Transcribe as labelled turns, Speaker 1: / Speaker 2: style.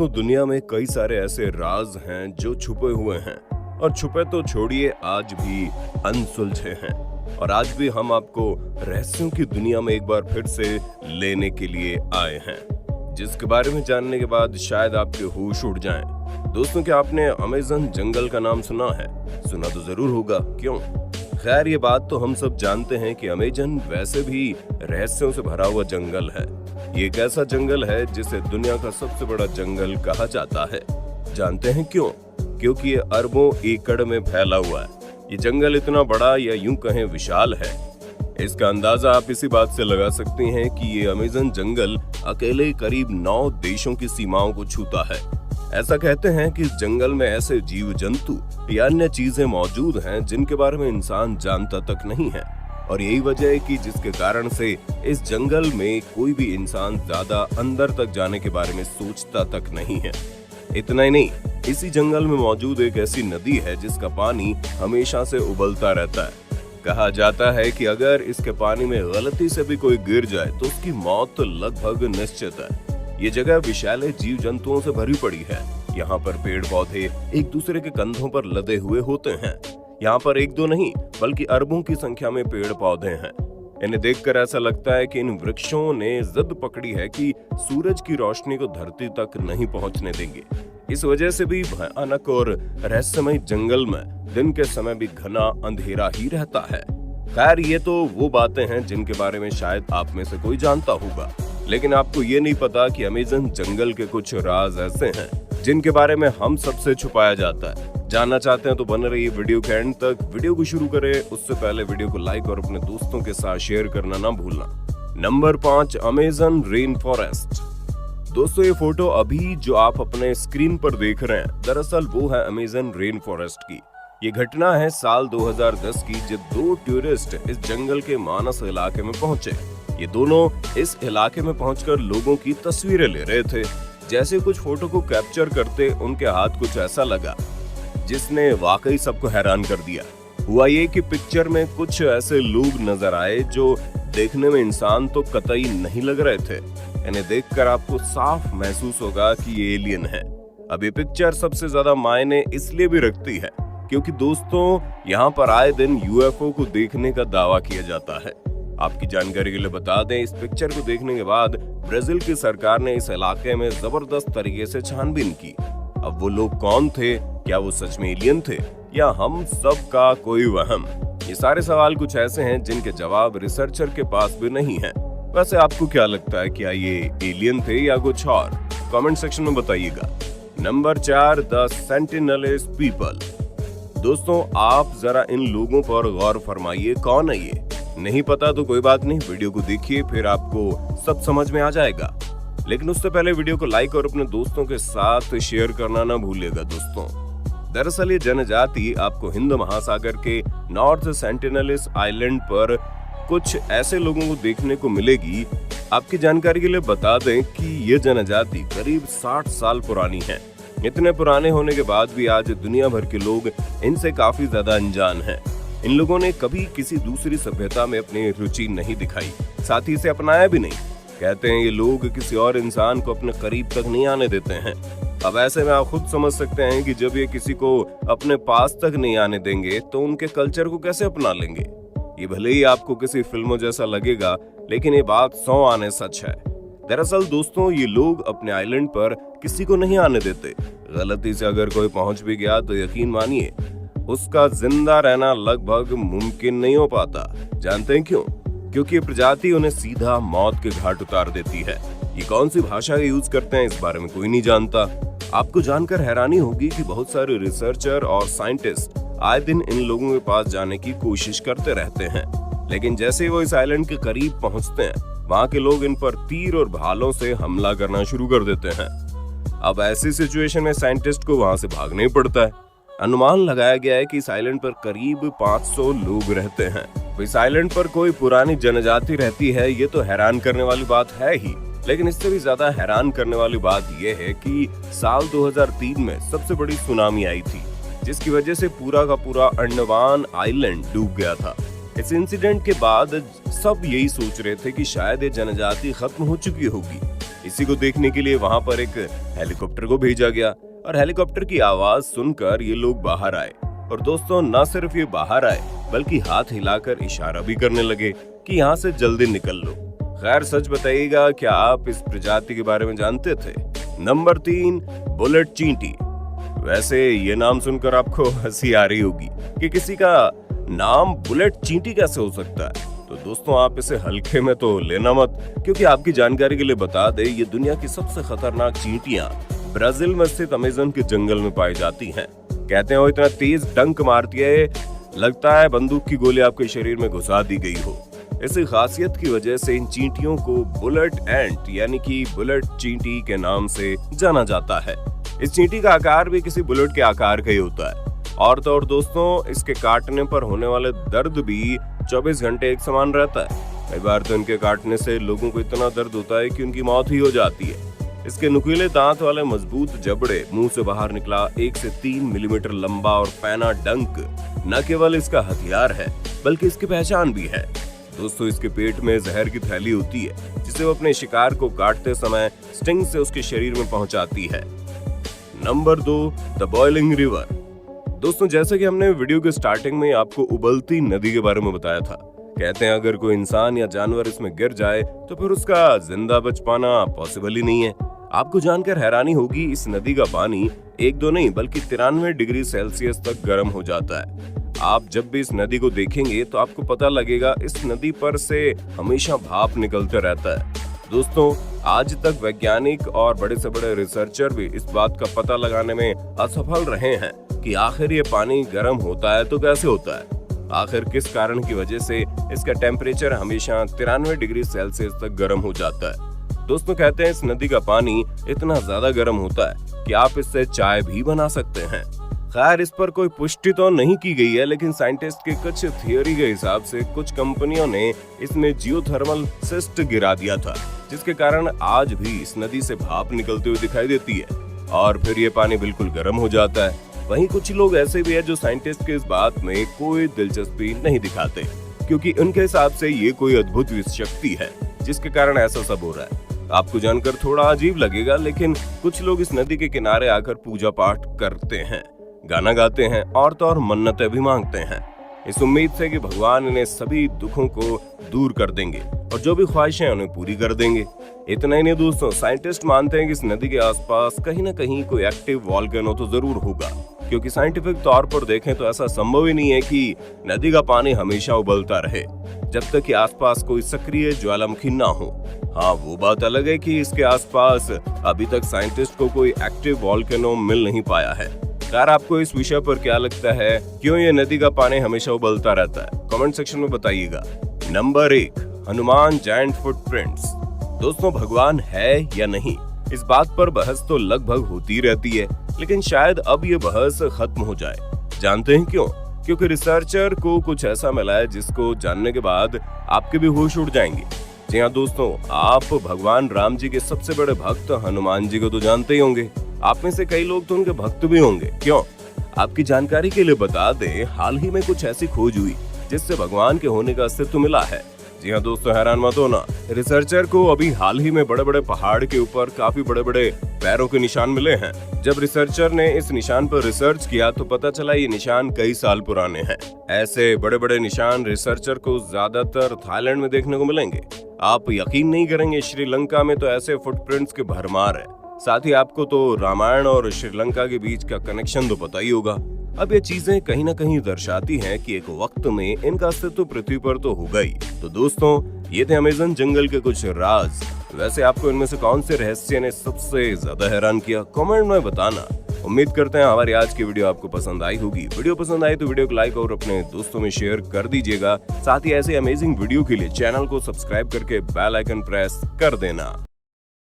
Speaker 1: दोस्तों, दुनिया में कई सारे ऐसे राज हैं जो छुपे हुए हैं और छुपे तो छोड़िए, आज भी अनसुलझे हैं। और आज भी हम आपको रहस्यों की दुनिया में एक बार फिर से लेने के लिए आए हैं, जिसके बारे में जानने के बाद शायद आपके होश उड़ जाएं। दोस्तों, क्या आपने अमेज़न जंगल का नाम सुना है? सुना तो जरूर होगा, क्यों? खैर, ये बात तो हम सब जानते हैं कि अमेज़न वैसे भी रहस्यों से भरा हुआ जंगल है। ये एक ऐसा जंगल है जिसे दुनिया का सबसे बड़ा जंगल कहा जाता है। जानते हैं क्यों? क्योंकि ये अरबों एकड़ में फैला हुआ है। ये जंगल इतना बड़ा या यूं कहें विशाल है। इसका अंदाजा आप इसी बात से लगा सकते हैं कि ये अमेज़न जंगल अकेले करीब 9 देशों की सीमाओं को छूता है। ऐसा कहते हैं कि इस जंगल में ऐसे जीव जंतु या अन्य चीजें मौजूद हैं जिनके बारे में इंसान जानता तक नहीं है। और यही वजह है कि जिसके कारण से इस जंगल में कोई भी इंसान ज्यादा अंदर तक जाने के बारे में सोचता तक नहीं है। इतना ही नहीं, इसी जंगल में मौजूद एक ऐसी नदी है जिसका पानी हमेशा से उबलता रहता है। कहा जाता है कि अगर इसके पानी में गलती से भी कोई गिर जाए तो उसकी मौत लगभग निश्चित है। ये जगह विशाल जीव जंतुओं से भरी पड़ी है। यहाँ पर पेड़ पौधे एक दूसरे के कंधों पर लदे हुए होते हैं। यहाँ पर एक दो नहीं बल्कि अरबों की संख्या में पेड़ पौधे हैं। इन्हें देखकर ऐसा लगता है कि इन वृक्षों ने जिद पकड़ी है कि सूरज की रोशनी को धरती तक नहीं पहुंचने देंगे। इस वजह से भी भयानक और रहस्यमय जंगल में दिन के समय भी घना अंधेरा ही रहता है। खैर, ये तो वो बातें हैं जिनके बारे में शायद आप में से कोई जानता होगा, लेकिन आपको ये नहीं पता कि अमेज़न जंगल के कुछ राज ऐसे हैं जिनके बारे में हम सबसे छुपाया जाता है। जानना चाहते हैं तो बने रहिए वीडियो के एंड तक। वीडियो को शुरू करें उससे पहले वीडियो को लाइक और अपने दोस्तों के साथ शेयर करना ना भूलना। Number 5, Amazon rain forest. दोस्तों, ये फोटो अभी जो आप अपने स्क्रीन पर देख रहे हैं, दरअसल वो है अमेज़न रेन फॉरेस्ट की। ये घटना है साल 2010 की, जब 2 टूरिस्ट इस जंगल के मानस इलाके में पहुंचे। ये दोनों इस इलाके में पहुंचकर लोगों की तस्वीरें ले रहे थे। जैसे कुछ फोटो को कैप्चर करते उनके हाथ कुछ ऐसा लगा जिसने वाकई सबको हैरान कर दिया। हुआ ये कि पिक्चर में कुछ ऐसे लोग नजर आए जो देखने में इंसान तो कतई नहीं लग रहे थे। इन्हें देखकर आपको साफ महसूस होगा कि ये एलियन है। अब ये पिक्चर सबसे ज्यादा मायने इसलिए भी रखती है क्योंकि दोस्तों, यहाँ पर आए दिन यूएफओ को देखने का दावा किया जाता है। आपकी जानकारी के लिए बता दें, इस पिक्चर को देखने के बाद ब्राजील की सरकार ने इस इलाके में जबरदस्त तरीके से छानबीन की। अब वो लोग कौन थे? क्या वो सच में एलियन थे या हम सब का कोई वहम? ये सारे सवाल कुछ ऐसे हैं जिनके जवाब रिसर्चर के पास भी नहीं है। वैसे आपको क्या लगता है, क्या ये एलियन थे या कुछ और? कमेंट सेक्शन में बताइएगा। Number 4, the Sentinelese people. दोस्तों, आप जरा इन लोगों पर गौर फरमाइए, कौन है ये? नहीं पता तो कोई बात नहीं, वीडियो को देखिए फिर आपको सब समझ में आ जाएगा। लेकिन उससे पहले वीडियो को लाइक और अपने दोस्तों के साथ शेयर करना ना भूलिएगा। दोस्तों, दरअसल ये जनजाति आपको हिंद महासागर के नॉर्थ सेंटिनलीज आइलैंड पर कुछ ऐसे लोगों को देखने को मिलेगी। आपकी जानकारी के लिए बता दें कि ये जनजाति करीब 60 साल पुरानी है। इतने पुराने होने के बाद भी आज दुनिया भर के लोग इनसे काफी ज्यादा अनजान हैं। इन लोगों ने कभी किसी दूसरी सभ्यता में अपनी रुचि नहीं दिखाई, साथ ही इसे अपनाया भी नहीं। कहते हैं ये लोग किसी और इंसान को अपने करीब तक नहीं आने देते हैं। अब ऐसे में आप खुद समझ सकते हैं कि जब ये किसी को अपने पास तक नहीं आने देंगे तो उनके कल्चर को कैसे अपना लेंगे। ये भले ही आपको किसी फिल्मों जैसा लगेगा, लेकिन ये बात 100 आने सच है। दरअसल दोस्तों, ये लोग अपने आइलैंड पर किसी को नहीं आने देते। गलती से अगर कोई पहुंच भी गया तो यकीन मानिए उसका जिंदा रहना लगभग मुमकिन नहीं हो पाता। जानते हैं क्यों? क्योंकि ये प्रजाति उन्हें सीधा मौत के घाट उतार देती है। ये कौन सी भाषा यूज करते हैं इस बारे में कोई नहीं जानता। आपको जानकर हैरानी होगी कि बहुत सारे रिसर्चर और साइंटिस्ट आए दिन इन लोगों के पास जाने की कोशिश करते रहते हैं, लेकिन जैसे ही वो इस आइलैंड के करीब पहुंचते हैं, वहाँ के लोग इन पर तीर और भालों से हमला करना शुरू कर देते हैं। अब ऐसी सिचुएशन में साइंटिस्ट को वहाँ से भागना ही पड़ता है। अनुमान लगाया गया है कि इस आइलैंड पर करीब 500 लोग रहते हैं। तो इस आइलैंड पर कोई पुरानी जनजाति रहती है, ये तो हैरान करने वाली बात है ही, लेकिन इससे भी ज्यादा हैरान करने वाली बात यह है कि साल 2003 में सबसे बड़ी सुनामी आई थी, जिसकी वजह से पूरा का पूरा अंडमान आइलैंड डूब गया था। इस इंसिडेंट के बाद सब यही सोच रहे थे कि शायद ये जनजाति खत्म हो चुकी होगी, इसी को देखने के लिए वहां पर एक हेलीकॉप्टर को भेजा गया और हेलीकॉप्टर की आवाज सुनकर ये लोग बाहर आए। और दोस्तों, न सिर्फ ये बाहर आए बल्कि हाथ हिलाकर इशारा भी करने लगे कि यहाँ से जल्दी निकल लो। खैर, सच बताइएगा, क्या आप इस प्रजाति के बारे में जानते थे? नंबर 3, बुलेट चींटी। वैसे ये नाम सुनकर आपको हंसी आ रही होगी कि किसी का नाम बुलेट चींटी कैसे हो सकता है। तो दोस्तों, आप इसे हल्के में तो लेना मत, क्योंकि आपकी जानकारी के लिए बता दे, ये दुनिया की सबसे खतरनाक चींटियां ब्राजील में स्थित अमेज़न के जंगल में पाई जाती हैं। कहते हैं वो इतना तेज डंक मारती है, लगता है बंदूक की गोली आपके शरीर में घुसा दी गई हो। इसी खासियत की वजह से इन चींटियों को बुलेट एंट यानी कि बुलेट चींटी के नाम से जाना जाता है। इस चींटी का आकार भी किसी बुलेट के आकार का ही होता है। और तो और दोस्तों, इसके काटने पर होने वाले दर्द भी 24 घंटे एक समान रहता है। कई बार तो इनके काटने से लोगों को इतना दर्द होता है कि उनकी मौत ही हो जाती है। इसके नुकीले दांत वाले मजबूत जबड़े मुंह से बाहर निकला 1 से 3 मिलीमीटर लंबा और पैना डंक न केवल इसका हथियार है बल्कि इसकी पहचान भी है। दोस्तों, इसके पेट में जहर की थैली होती है जिसे वो अपने शिकार को काटते समय स्टिंग से उसके शरीर में पहुंचाती है। Number 2, the boiling river. दोस्तों, जैसे कि हमने वीडियो के स्टार्टिंग में आपको उबलती नदी के बारे में बताया था, कहते हैं अगर कोई इंसान या जानवर इसमें गिर जाए तो फिर उसका जिंदा बच पाना पॉसिबल ही नहीं है। आपको जानकर हैरानी होगी, इस नदी का पानी 1-2 नहीं बल्कि 93 डिग्री सेल्सियस तक गर्म हो जाता है। आप जब भी इस नदी को देखेंगे तो आपको पता लगेगा इस नदी पर से हमेशा भाप निकलते रहता है। दोस्तों, आज तक वैज्ञानिक और बड़े से बड़े रिसर्चर भी इस बात का पता लगाने में असफल रहे हैं कि आखिर ये पानी गर्म होता है तो कैसे होता है, आखिर किस कारण की वजह से इसका टेम्परेचर हमेशा 93 डिग्री सेल्सियस तक गर्म हो जाता है। दोस्तों, कहते हैं इस नदी का पानी इतना ज्यादा गर्म होता है कि आप इससे चाय भी बना सकते हैं। खैर, इस पर कोई पुष्टि तो नहीं की गई है, लेकिन साइंटिस्ट के कुछ थियोरी के हिसाब से कुछ कंपनियों ने इसमें जियोथर्मल सिस्ट गिरा दिया था, जिसके कारण आज भी इस नदी से भाप निकलते हुए दिखाई देती है और फिर ये पानी बिल्कुल गर्म हो जाता है। वहीं कुछ लोग ऐसे भी हैं जो साइंटिस्ट के इस बात में कोई दिलचस्पी नहीं दिखाते, क्योंकि उनके हिसाब से ये कोई अद्भुत शक्ति है जिसके कारण ऐसा सब हो रहा है। आपको जानकर थोड़ा अजीब लगेगा, लेकिन कुछ लोग इस नदी के किनारे आकर पूजा पाठ करते हैं, गाना गाते हैं और तो और मन्नतें भी मांगते हैं, इस उम्मीद से कि भगवान इन्हें सभी दुखों को दूर कर देंगे और जो भी ख्वाहिशें उन्हें पूरी कर देंगे। इतना ही नहीं दोस्तों, साइंटिस्ट मानते हैं कि इस नदी के आसपास कहीं न कहीं कोई एक्टिव वॉल्केनो तो जरूर होगा, क्योंकि साइंटिफिक तौर पर देखें तो ऐसा संभव ही नहीं है कि नदी का पानी हमेशा उबलता रहे जब तक कि आसपास कोई सक्रिय ज्वालामुखी ना हो। हाँ, वो बात अलग है कि इसके आसपास अभी तक साइंटिस्ट को कोई एक्टिव वॉल्केनो मिल नहीं पाया है। यार, आपको इस विषय पर क्या लगता है, क्यों ये नदी का पानी हमेशा उबलता रहता है? कमेंट सेक्शन में बताइएगा। Number 1, Hanuman giant footprints. दोस्तों, भगवान है या नहीं, इस बात पर बहस तो लगभग होती रहती है, लेकिन शायद अब ये बहस खत्म हो जाए। जानते हैं क्यों? क्योंकि रिसर्चर को कुछ ऐसा मिला है जिसको जानने के बाद आपके भी होश उड़ जाएंगे। जी हाँ दोस्तों, आप भगवान राम जी के सबसे बड़े भक्त हनुमान जी को तो जानते ही होंगे। आप में से कई लोग तो उनके भक्त भी होंगे। क्यों? आपकी जानकारी के लिए बता दें, हाल ही में कुछ ऐसी खोज हुई जिससे भगवान के होने का अस्तित्व मिला है। जी हाँ दोस्तों, हैरान मत होना, रिसर्चर को अभी हाल ही में बड़े बड़े पहाड़ के ऊपर काफी बड़े बड़े पैरों के निशान मिले हैं। जब रिसर्चर ने इस निशान पर रिसर्च किया तो पता चला ये निशान कई साल पुराने हैं। ऐसे बड़े बड़े निशान रिसर्चर को ज्यादातर थाईलैंड में देखने को मिलेंगे। आप यकीन नहीं करेंगे, श्रीलंका में तो ऐसे फुटप्रिंट्स के भरमार है। साथ ही आपको तो रामायण और श्रीलंका के बीच का कनेक्शन तो पता ही होगा। अब ये चीजें कहीं ना कहीं दर्शाती हैं कि एक वक्त में इनका अस्तित्व पृथ्वी पर तो होगा ही। तो दोस्तों, ये थे अमेज़न जंगल के कुछ राज। वैसे आपको इनमें से कौन से रहस्य ने सबसे ज्यादा हैरान किया, कमेंट में बताना। उम्मीद करते हैं हमारी आज की वीडियो आपको पसंद आई होगी। वीडियो पसंद आई तो वीडियो को लाइक और अपने दोस्तों में शेयर कर दीजिएगा। साथ ही ऐसे अमेजिंग वीडियो के लिए चैनल को सब्सक्राइब करके बेल आइकन प्रेस कर देना।